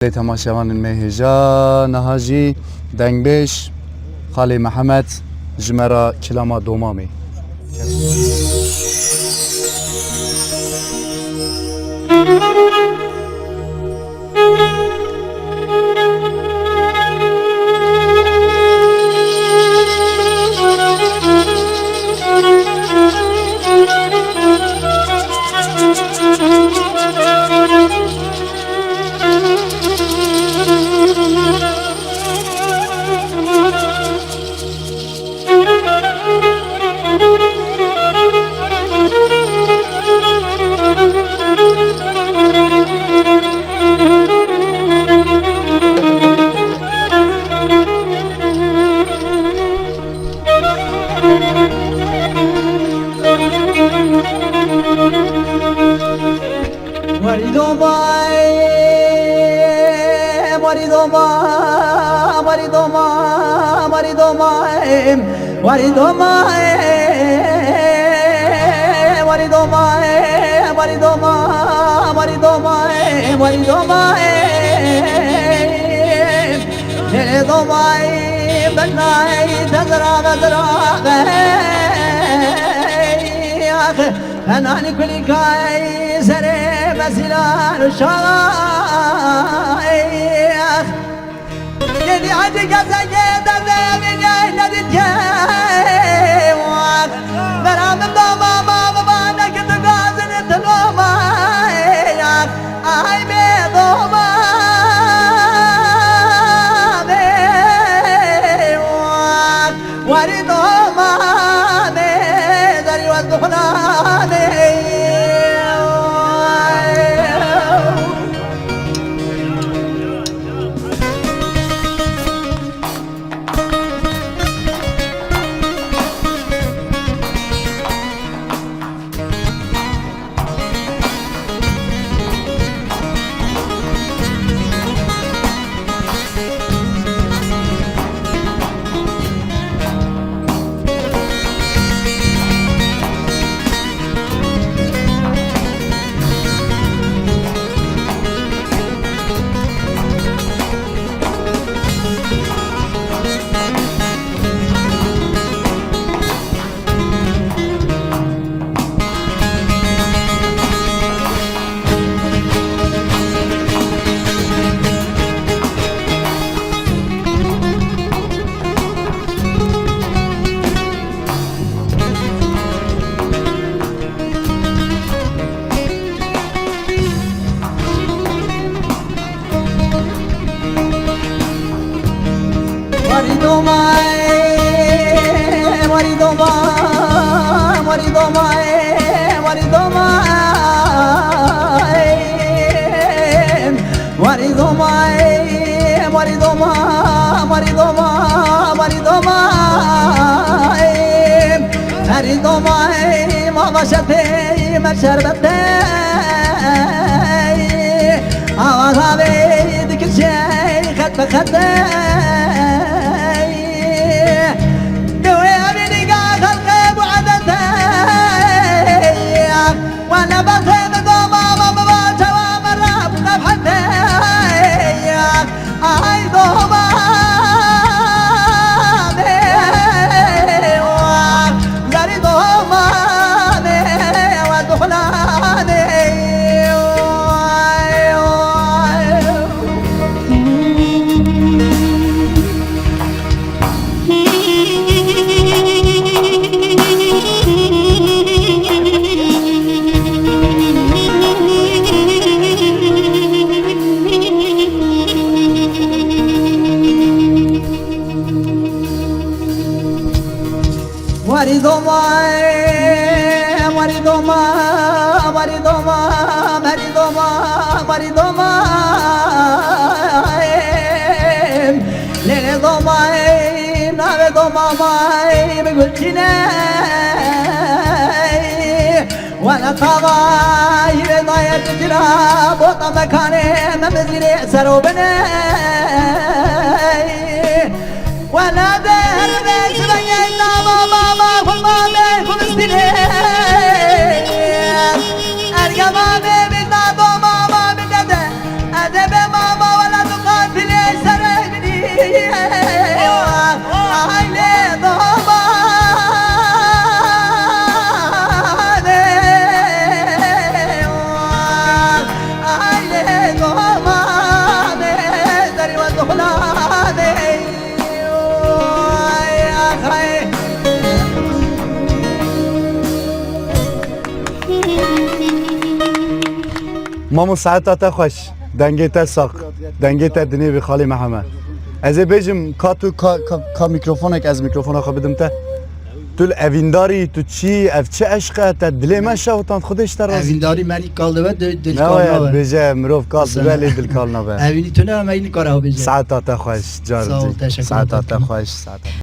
تماشاوان مهجا نهاجی دنگبش خالی محمد جمرا کلاما دومامی أنا كل كاي سري مسيلان الشايخ يدي عجيك سجيد من يهند الجيوك برام الضوما ما بابانك تقازن التلوما أي بيضوما بيوك وريضوما بيزري والدخلاني شتي مرشربتي أوهابي ذيك الشيء خد بخدي دوي أبيني قاعد خلقي بعدتي وأنا بخيم دوما ماما جوا مرة بنبحتي أي دوما وانا طباي بضايا تجرى بوطا مكاني ممزيني سرو بني وانا دهر بيش بينا ماما كل ما بيكم استني ارقى ما بيبنا بو ماما بجده ادب ماما ولا مامو ساعت تا خوش دنگی تا ساق دنگی تا دنی به خالی محمد از بیجم کا میکروفونک از میکروفون خو بدم تا تو اوینداری تو چی اف چه عشقه تا دل من شوتان خودش تراز اوینداری منی کالده و دل نه کالنا بیجه مروف کال ولی دل کال نبه اوینی تو نه من این کارو بجه ساعت تا خوش جار ساعت ساعت تا خوش ساعت